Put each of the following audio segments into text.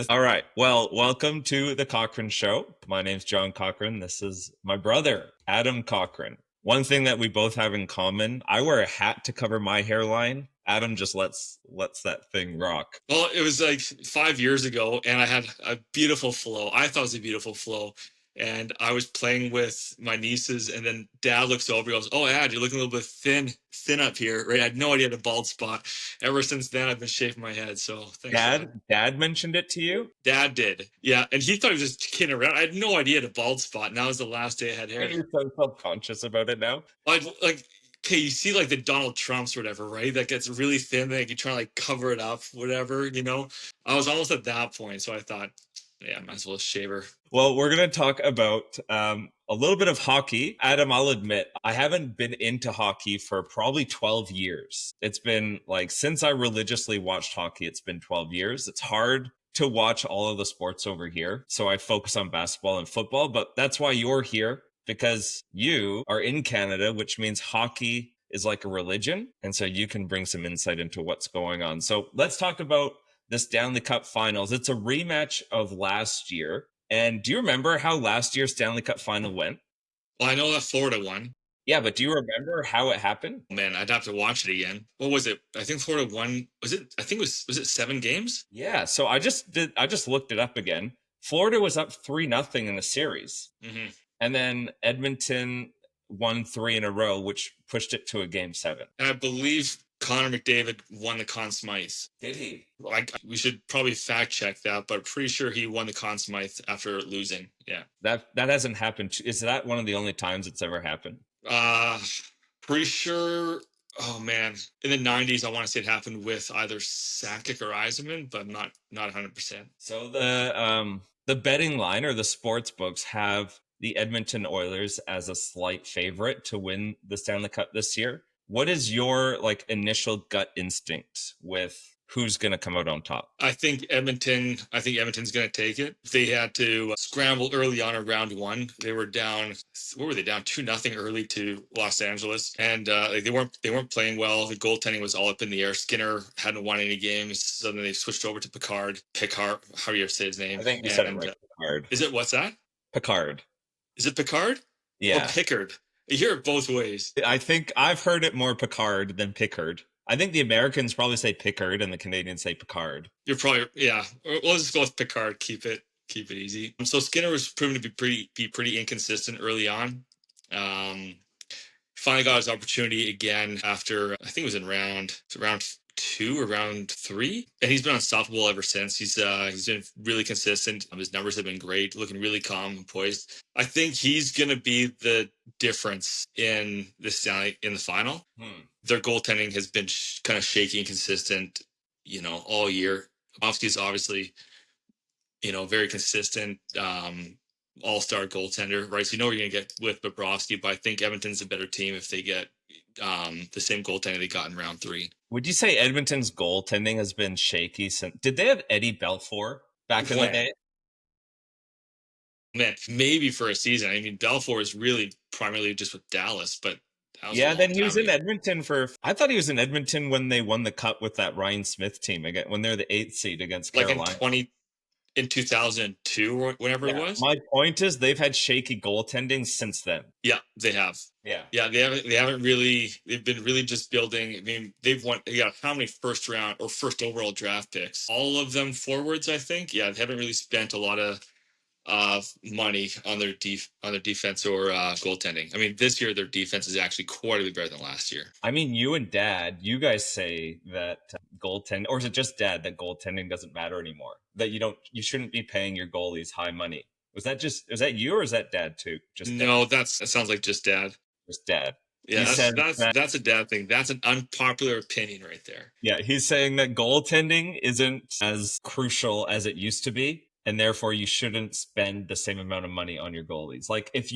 All right. Well, welcome to the Cochrane Show. My name's John Cochrane. This is my brother, Adam Cochrane. One thing that we both have in common, I wear a hat to cover my hairline. Adam just lets that thing rock. Well, it was like 5 years ago, and I had a beautiful flow. I thought it was a beautiful flow. And I was playing with my nieces, and then Dad looks over, he goes, "Oh, Dad, you're looking a little bit thin up here." Right? I had no idea I had a bald spot. Ever since then, I've been shaving my head. So thanks for that. Dad mentioned it to you? Dad did, yeah, and he thought he was just kidding around. I had no idea I had a bald spot. Now is the last day I had hair. You're so self-conscious about it now. Like, okay, you see like the Donald Trumps or whatever, right? That gets really thin, then you try to like cover it up, whatever, you know. I was almost at that point, so I thought, yeah, might as well shave her. Well, we're going to talk about a little bit of hockey. Adam, I'll admit, I haven't been into hockey for probably 12 years. It's been like since I religiously watched hockey, it's been 12 years. It's hard to watch all of the sports over here. So I focus on basketball and football, but that's why you're here, because you are in Canada, which means hockey is like a religion. And so you can bring some insight into what's going on. So let's talk about the Stanley Cup Finals. It's a rematch of last year. And do you remember how last year's Stanley Cup Final went? Well, I know that Florida won. Yeah, but do you remember how it happened? Man, I'd have to watch it again. What was it? I think Florida won. Was it? I think was it 7 games? Yeah, so I just looked it up again. Florida was up 3-0 in the series. Mm-hmm. And then Edmonton won 3 in a row, which pushed it to a game 7. And I believe Connor McDavid won the Conn Smythe. Did he? We should probably fact check that, but pretty sure he won the Conn Smythe after losing. Yeah. That hasn't happened. Is that one of the only times it's ever happened? Pretty sure. Oh man, in the '90s, I want to say it happened with either Sakic or Yzerman, but not 100%. So the betting line or the sports books have the Edmonton Oilers as a slight favorite to win the Stanley Cup this year. What is your like initial gut instinct with who's going to come out on top? I think Edmonton's going to take it. They had to scramble early on in round one. They were down. What were they down 2-0 early to Los Angeles, and they weren't playing well. The goaltending was all up in the air. Skinner hadn't won any games, so then they switched over to Picard. How do you say his name? I think you said it right. Picard. Is it what's that? Picard. Is it Picard? Yeah. Or Pickard? You hear it both ways. I think I've heard it more Picard than Pickard. I think the Americans probably say Pickard and the Canadians say Picard. You're probably, yeah. We'll just go with Picard. Keep it easy. So Skinner was proven to be pretty inconsistent early on. Finally got his opportunity again after I think it was in round 2 or round 3, and he's been unstoppable ever since. He's been really consistent. His numbers have been great, looking really calm and poised. I think he's gonna be the difference in the final. Their goaltending has been kind of shaky and consistent, all year. Bobrovsky's obviously, very consistent, all-star goaltender, right? So you know what you're going to get with Bobrovsky, but I think Edmonton's a better team if they get the same goaltending they got in round 3. Would you say Edmonton's goaltending has been shaky since? Did they have Eddie Belfour back in the day? Man, maybe for a season. I mean, Belfour is really primarily just with Dallas, but yeah, then he was in Edmonton I thought he was in Edmonton when they won the cup with that Ryan Smythe team again, when they're the 8th seed against Carolina. In 2002 or whenever it was. My point is they've had shaky goaltending since then. Yeah, they have. Yeah. Yeah, they haven't really. They've been really just building. I mean, they got how many first round or first overall draft picks? All of them forwards, I think. Yeah, they haven't really spent a lot of money on their defense or goaltending. I mean, this year their defense is actually quite a bit better than last year. I mean, you and Dad, you guys say that goaltending, or is it just Dad that goaltending doesn't matter anymore? That you shouldn't be paying your goalies high money. Was that you or is that Dad too? No, that sounds like just Dad. Just Dad. Yeah, that's a Dad thing. That's an unpopular opinion right there. Yeah, he's saying that goaltending isn't as crucial as it used to be, and therefore you shouldn't spend the same amount of money on your goalies. Like if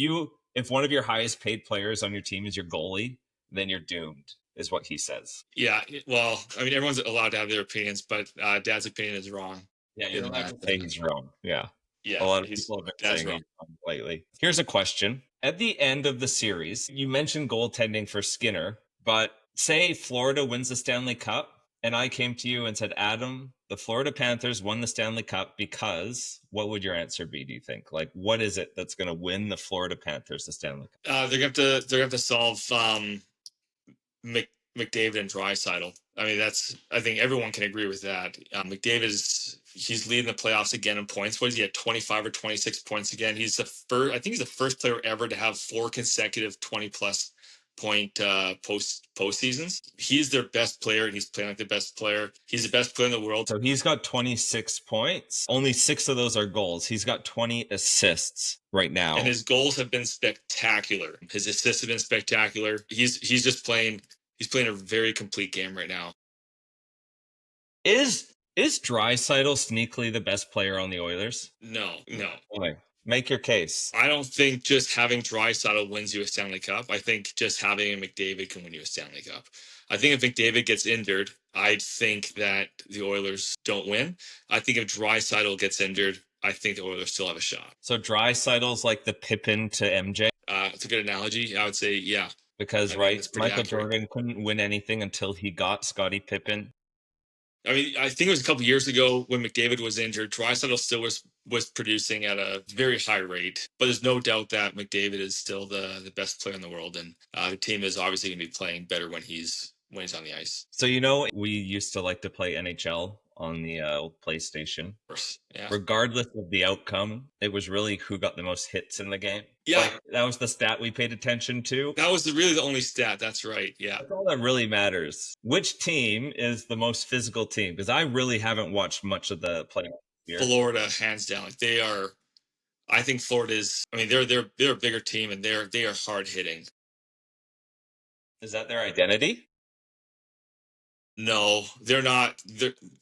one of your highest paid players on your team is your goalie, then you're doomed, is what he says. Yeah, well, I mean, everyone's allowed to have their opinions, but Dad's opinion is wrong. Yeah, you don't have to say he's wrong. Yeah. Yeah, a lot of people have been saying he's wrong lately. Here's a question. At the end of the series, you mentioned goaltending for Skinner, but say Florida wins the Stanley Cup, and I came to you and said, Adam, the Florida Panthers won the Stanley Cup because, what would your answer be, do you think? Like, what is it that's going to win the Florida Panthers the Stanley Cup? They're gonna have to solve McDavid and Draisaitl. I mean, I think everyone can agree with that. McDavid he's leading the playoffs again in points. What is he at, 25 or 26 points again? I think he's the first player ever to have 4 consecutive 20+ point postseasons. He's their best player, and he's playing like the best player. He's the best player in the world. So he's got 26 points. Only 6 of those are goals. He's got 20 assists right now. And his goals have been spectacular. His assists have been spectacular. He's just playing. He's playing a very complete game right now. Is Draisaitl sneakily the best player on the Oilers? No. Okay. Make your case. I don't think just having Draisaitl wins you a Stanley Cup. I think just having a McDavid can win you a Stanley Cup. I think if McDavid gets injured, I think that the Oilers don't win. I think if Draisaitl gets injured, I think the Oilers still have a shot. So Draisaitl's like the Pippen to MJ? It's a good analogy. I would say, yeah. Because, right, Michael Jordan couldn't win anything until he got Scottie Pippen. I mean, I think it was a couple years ago when McDavid was injured, Draisaitl still was producing at a very high rate. But there's no doubt that McDavid is still the best player in the world, and the team is obviously going to be playing better when he's on the ice. So, we used to like to play NHL on the old PlayStation. Of course, yeah. Regardless of the outcome, it was really who got the most hits in the game. Yeah. Like, that was the stat we paid attention to. That was really the only stat. That's right. Yeah. That's all that really matters. Which team is the most physical team? Because I really haven't watched much of the playoffs here. Florida, hands down. Like, they are. I think Florida is. I mean, they're a bigger team, and they are hard hitting. Is that their identity? No, they're not.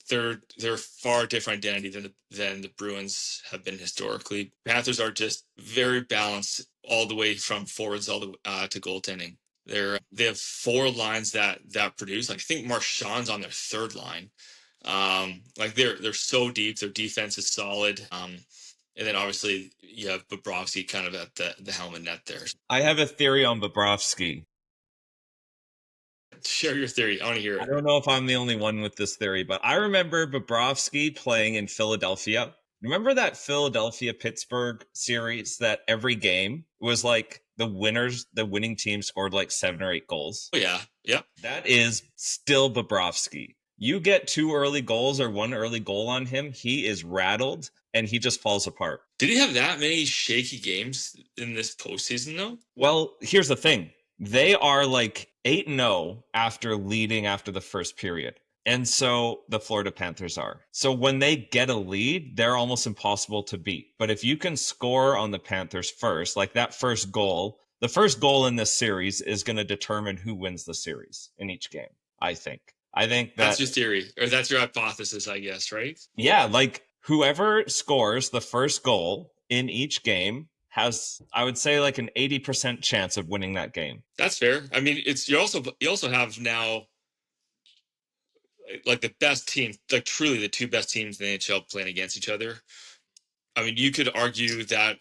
They're far different identity than the Bruins have been historically. Panthers are just very balanced all the way from forwards all the to goaltending. They have 4 lines that produce. Like, I think Marchand's on their 3rd line. Like, they're so deep. Their defense is solid. And then obviously you have Bobrovsky kind of at the helm of net there. I have a theory on Bobrovsky. Share your theory. I want to hear it. I don't know if I'm the only one with this theory, but I remember Bobrovsky playing in Philadelphia. Remember that Philadelphia-Pittsburgh series that every game was like the winning team scored like 7 or 8 goals? Oh, yeah. Yep. That is still Bobrovsky. You get 2 early goals or 1 early goal on him, he is rattled and he just falls apart. Did he have that many shaky games in this postseason, though? Well, here's the thing. They are like 8-0 after leading after the first period. And so the Florida Panthers are. So when they get a lead, they're almost impossible to beat. But if you can score on the Panthers first, like that first goal, the first goal in this series is going to determine who wins the series in each game, I think. That's your theory, or that's your hypothesis, I guess, right? Yeah, like whoever scores the first goal in each game has, I would say, like an 80% chance of winning that game. That's fair. I mean, you also have now like the best team, like truly the 2 best teams in the NHL playing against each other. I mean, you could argue that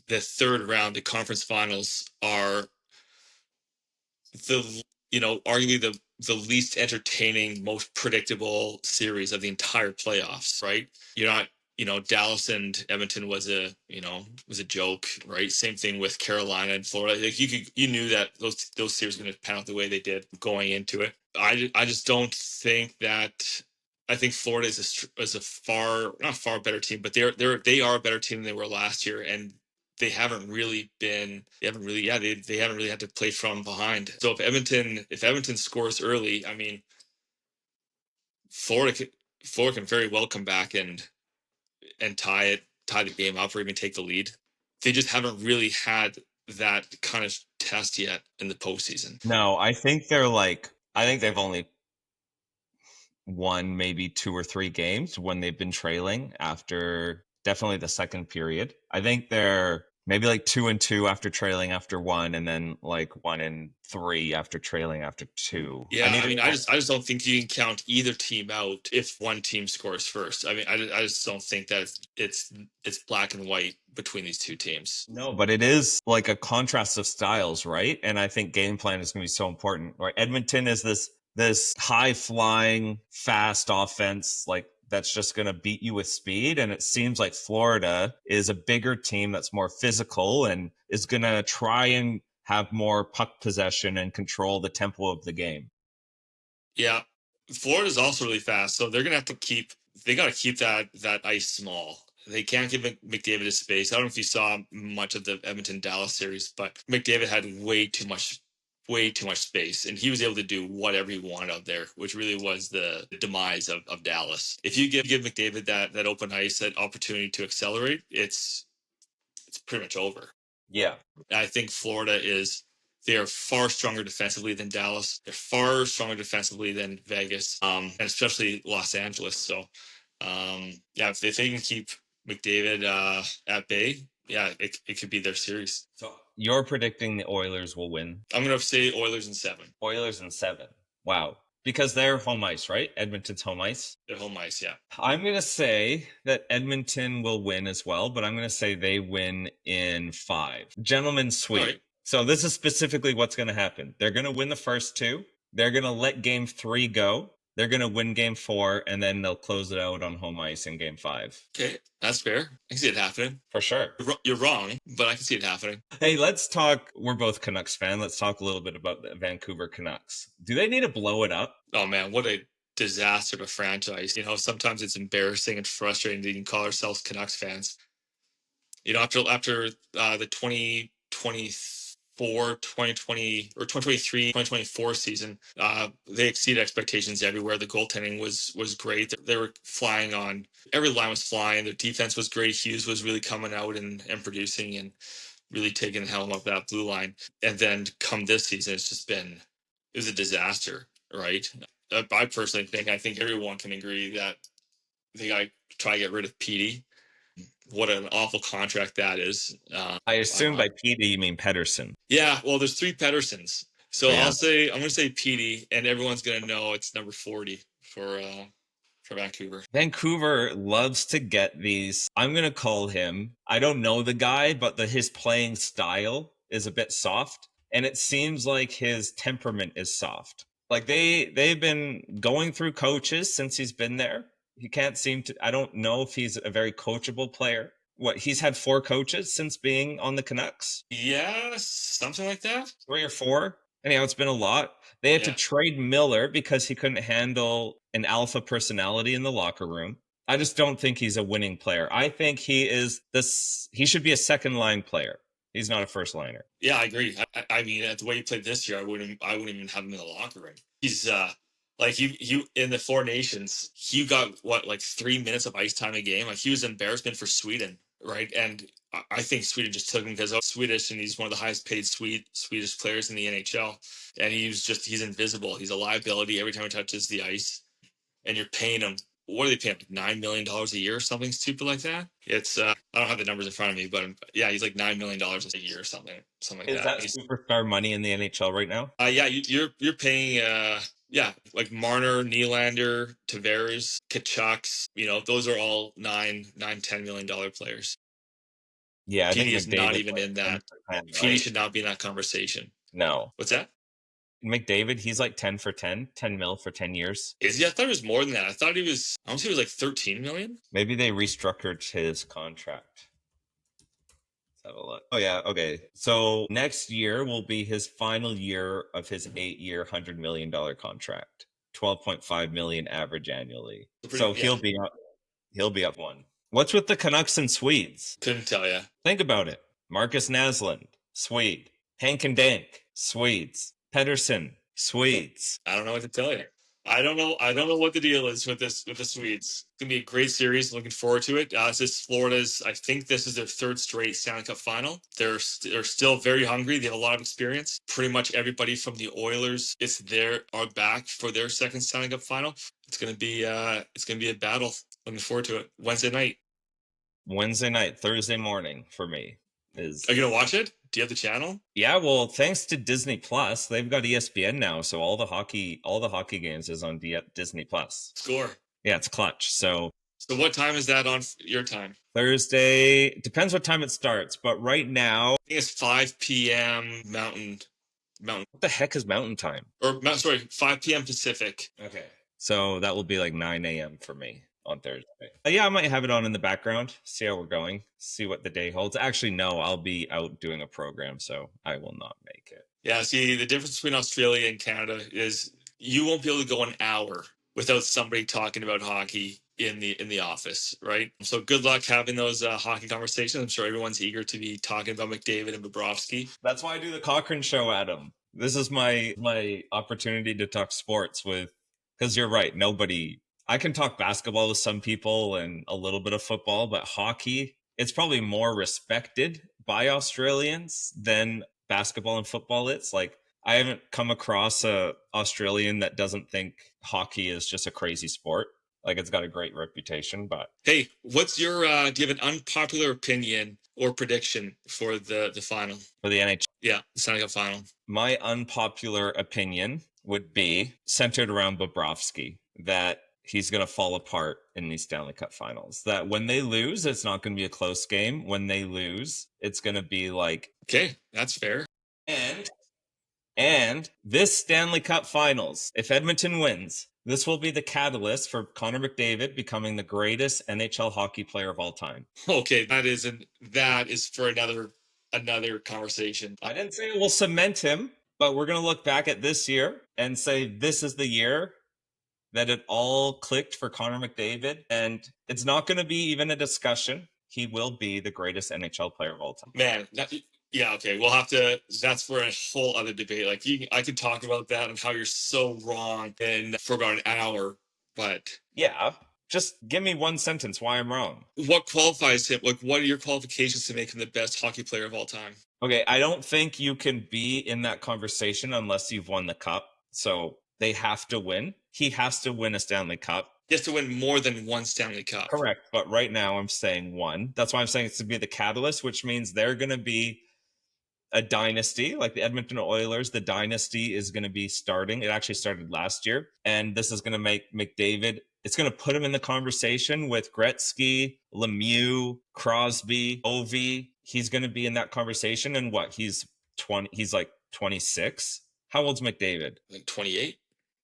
the 3rd round, the conference finals, are arguably the least entertaining, most predictable series of the entire playoffs, right? You're not, Dallas and Edmonton was a joke, right? Same thing with Carolina and Florida. Like, you knew that those series were going to pan out the way they did going into it. I just don't think that. I think Florida is a not far better team, but they are a better team than they were last year, and they haven't really had to play from behind. So if Edmonton scores early, I mean, Florida can very well come back and tie the game up or even take the lead. They just haven't really had that kind of test yet in the postseason. No, I think they've only won maybe 2 or 3 games when they've been trailing after definitely the second period. I think they're maybe like 2-2 after trailing after 1, and then like 1-3 after trailing after 2. Yeah, I just don't think you can count either team out if one team scores first. I mean, I just don't think that it's black and white between these 2 teams. No, but it is like a contrast of styles, right? And I think game plan is going to be so important. Right? Edmonton is this this high flying, fast offense, like that's just going to beat you with speed. And it seems like Florida is a bigger team that's more physical and is going to try and have more puck possession and control the tempo of the game. Yeah. Florida's also really fast, so they're gonna have to they gotta keep that ice small. They can't give McDavid his space. I don't know if you saw much of the Edmonton Dallas series, but McDavid had way too much space, and he was able to do whatever he wanted out there, which really was the demise of Dallas. If you give McDavid that open ice, that opportunity to accelerate, it's pretty much over. Yeah. I think they are far stronger defensively than Dallas. They're far stronger defensively than Vegas, and especially Los Angeles. So, yeah, if they can keep McDavid at bay, yeah, it could be their series. So you're predicting the Oilers will win? I'm going to say Oilers in 7. Oilers in 7. Wow. Because they're home ice, right? Edmonton's home ice. They're home ice, yeah. I'm going to say that Edmonton will win as well, but I'm going to say they win in 5. Gentlemen's sweep. Right. So this is specifically what's going to happen. They're going to win the first 2. They're going to let game 3 go. They're going to win game 4, and then they'll close it out on home ice in game 5. Okay, that's fair. I can see it happening. For sure. You're wrong, but I can see it happening. Hey, let's talk. We're both Canucks fans. Let's talk a little bit about the Vancouver Canucks. Do they need to blow it up? Oh, man, what a disaster of a franchise. Sometimes it's embarrassing and frustrating that you can call ourselves Canucks fans. After the 2020 or 2023 2024 season, they exceeded expectations everywhere. The goaltending was great. They were flying on, every line was flying. Their defense was great. Hughes was really coming out and producing and really taking the helm off that blue line. And then come this season, it was a disaster, right? I personally I think everyone can agree that they got to try to get rid of Petey. What an awful contract that is. I assume by Petey you mean Pedersen. Yeah, well, there's 3 Pedersens. So Yeah. I'm going to say Petey, and everyone's going to know it's number 40 for Vancouver. Vancouver loves to get these. I'm going to call him, I don't know the guy, but his playing style is a bit soft. And it seems like his temperament is soft. Like they've been going through coaches since he's been there. He can't seem to, I don't know if he's a very coachable player. He's had 4 coaches since being on the Canucks? Yeah, something like that. 3 or 4. Anyhow, it's been a lot. They had to trade Miller because he couldn't handle an alpha personality in the locker room. I just don't think he's a winning player. I think he should be a second line player. He's not a first liner. Yeah, I agree. I mean, the way he played this year, I wouldn't even have him in the locker room. He's like you in the 4 Nations, he got like 3 minutes of ice time a game. Like he was an embarrassment for Sweden, right? And I think Sweden just took him because he's Swedish and he's one of the highest paid Swedish players in the NHL. And he's invisible. He's a liability every time he touches the ice. And you're paying him. What are they paying? $9 million a year or something stupid like that? It's I don't have the numbers in front of me, but yeah, he's like $9 million a year or something like that. Is that superstar money in the NHL right now? Yeah, you're paying like Marner, Nylander, Tavares, Tkachuk. Those are all $9-10 million players. Yeah, Petey is not even in that. Petey should not be in that conversation. No. What's that? McDavid, he's like 10 for 10 mil for 10 years. Is he? I thought it was more than that. I want to say it was like 13 million. Maybe they restructured his contract. Let's have a look. Oh yeah, okay. So next year will be his final year of his 8-year, $100 million contract. 12.5 million average annually. So he'll be up 1. What's with the Canucks and Swedes? Couldn't tell you. Think about it. Marcus Naslund, Swede. Hank and Dank, Swedes. Pedersen, Swedes. I don't know what to tell you. I don't know what the deal is with the Swedes. It's gonna be a great series. Looking forward to it. This is Florida's. I think this is their 3rd straight Stanley Cup Final. They're still very hungry. They have a lot of experience. Pretty much everybody from the Oilers are back for their 2nd Stanley Cup Final. It's gonna be a battle. Looking forward to it. Wednesday night, Thursday morning for me. Are you gonna watch it? Do you have the channel? Yeah, well, thanks to Disney Plus, they've got ESPN now, so all the hockey games is on Disney Plus. Score. Yeah, it's Clutch. So what time is that on your time? Thursday. Depends what time it starts, but right now I think it's 5 p.m. Mountain Mountain. What the heck is Mountain Time? Or, sorry, 5 p.m. Pacific. Okay. So that will be like 9 a.m. for me on Thursday. Yeah, I might have it on in the background, see how we're going, see what the day holds. Actually, no, I'll be out doing a program, so I will not make it. Yeah, see, the difference between Australia and Canada is you won't be able to go an hour without somebody talking about hockey in the office, right? So good luck having those hockey conversations. I'm sure everyone's eager to be talking about McDavid and Bobrovsky. That's why I do the Cochrane Show, Adam. This is my opportunity to talk sports with, because you're right, nobody. I can talk basketball with some people and a little bit of football, but hockey, it's probably more respected by Australians than basketball and football. It's like I haven't come across a Australian that doesn't think hockey is just a crazy sport. Like it's got a great reputation, but hey, what's your do you have an unpopular opinion or prediction for the final? For the NHL? Yeah, the Stanley Cup Final. My unpopular opinion would be centered around Bobrovsky, that he's going to fall apart in these Stanley Cup Finals. That when they lose, it's not going to be a close game. When they lose, it's going to be like... Okay, that's fair. And this Stanley Cup Finals, if Edmonton wins, this will be the catalyst for Connor McDavid becoming the greatest NHL hockey player of all time. Okay, that is for another conversation. I didn't say it will cement him, but we're going to look back at this year and say this is the year that it all clicked for Connor McDavid, and it's not going to be even a discussion. He will be the greatest NHL player of all time. Man, yeah, okay. We'll have to. That's for a whole other debate. Like, I could talk about that and how you're so wrong, and for about an hour. But yeah, just give me one sentence why I'm wrong. What qualifies him? Like, what are your qualifications to make him the best hockey player of all time? Okay, I don't think you can be in that conversation unless you've won the cup. So they have to win. He has to win a Stanley Cup. He has to win more than one Stanley Cup. Correct. But right now I'm saying one. That's why I'm saying it's to be the catalyst, which means they're going to be a dynasty, like the Edmonton Oilers. The dynasty is going to be starting. It actually started last year. And this is going to make McDavid, it's going to put him in the conversation with Gretzky, Lemieux, Crosby, Ovi. He's going to be in that conversation. And what? He's like 26. How old's McDavid? Like 28?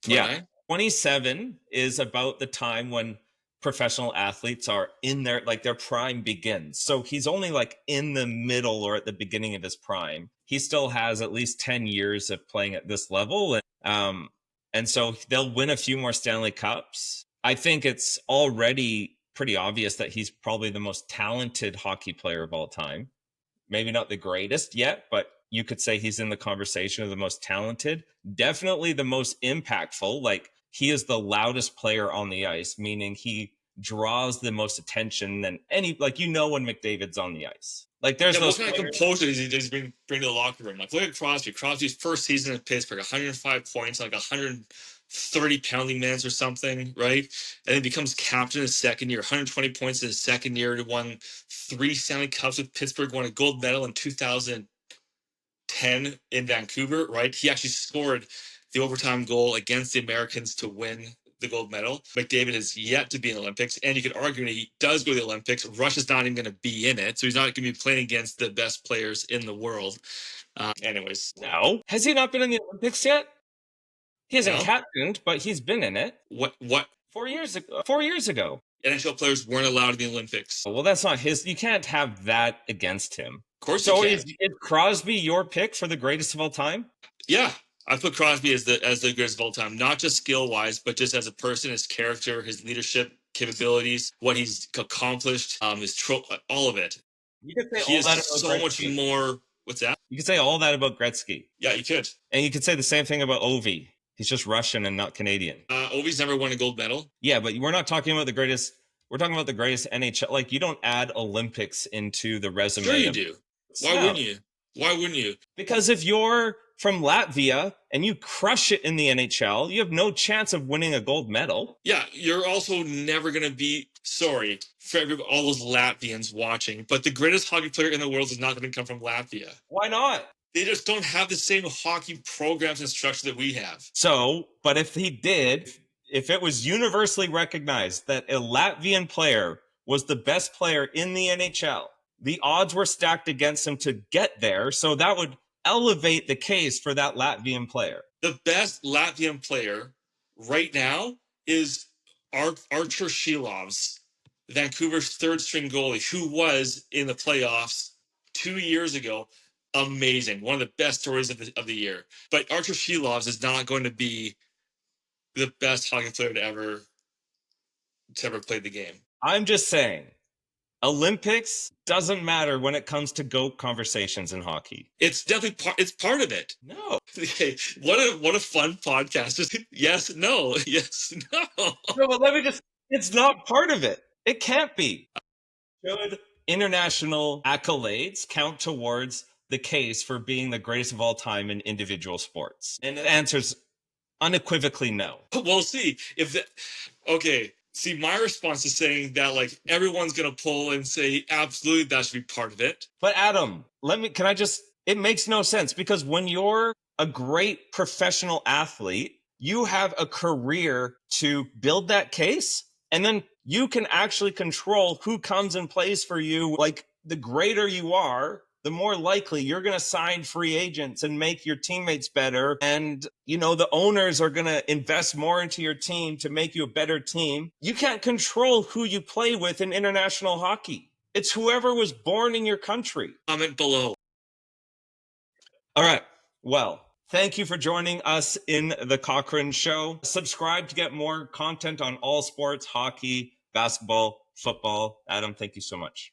29? Yeah. 27 is about the time when professional athletes are in their prime begins. So he's only like in the middle or at the beginning of his prime. He still has at least 10 years of playing at this level. And so they'll win a few more Stanley Cups. I think it's already pretty obvious that he's probably the most talented hockey player of all time. Maybe not the greatest yet, but you could say he's in the conversation of the most talented. Definitely the most impactful. Like, he is the loudest player on the ice, meaning he draws the most attention than any, like, when McDavid's on the ice. Like, there's what kind of composure he's been bringing to the locker room. Like, look at Crosby. Crosby's first season in Pittsburgh, 105 points, like 130 penalty minutes or something, right? And then becomes captain his second year, 120 points in his second year. He won 3 Stanley Cups with Pittsburgh, won a gold medal in 2010 in Vancouver, right? He actually scored the overtime goal against the Americans to win the gold medal. McDavid is yet to be in the Olympics, and you could argue when he does go to the Olympics, Russia's not even going to be in it, so he's not going to be playing against the best players in the world. Anyways. No. Has he not been in the Olympics yet? He hasn't captained, but he's been in it. What? 4 years ago. 4 years ago. NHL players weren't allowed in the Olympics. Well, that's not his. You can't have that against him. Of course you can. Is Crosby your pick for the greatest of all time? Yeah. I put Crosby as the greatest of all time, not just skill-wise, but just as a person, his character, his leadership capabilities, what he's accomplished, all of it. You could say he is so much more. What's that? You could say all that about Gretzky. Yeah, you could. And you could say the same thing about Ovi. He's just Russian and not Canadian. Ovi's never won a gold medal. Yeah, but we're not talking about the greatest. We're talking about the greatest NHL. Like, you don't add Olympics into the resume. Sure you do. Why wouldn't you? Why wouldn't you? Because if you're from Latvia and you crush it in the NHL, you have no chance of winning a gold medal. Yeah, you're also never going to be, sorry for all those Latvians watching, but the greatest hockey player in the world is not going to come from Latvia. Why not? They just don't have the same hockey programs and structure that we have. So, but if he did, if it was universally recognized that a Latvian player was the best player in the NHL, the odds were stacked against him to get there. So that would elevate the case for that Latvian player. The best Latvian player right now is Archer Shilovs, Vancouver's third string goalie, who was in the playoffs 2 years ago. Amazing. One of the best stories of the year. But Archer Shilovs is not going to be the best hockey player to ever play the game. I'm just saying, Olympics doesn't matter when it comes to GOAT conversations in hockey. It's definitely it's part of it. No. Okay, what a fun podcast. Just yes, no, yes, no. No, but let me just, it's not part of it. It can't be. Should international accolades count towards the case for being the greatest of all time in individual sports? And the answer's unequivocally no. We'll see if that. Okay, see, my response is saying that like everyone's gonna pull and say absolutely that should be part of it. But Adam, it makes no sense, because when you're a great professional athlete, you have a career to build that case, and then you can actually control who comes and plays for you. Like, the greater you are, the more likely you're going to sign free agents and make your teammates better. And, the owners are going to invest more into your team to make you a better team. You can't control who you play with in international hockey. It's whoever was born in your country. Comment below. All right. Well, thank you for joining us in the Cochrane Show. Subscribe to get more content on all sports, hockey, basketball, football. Adam, thank you so much.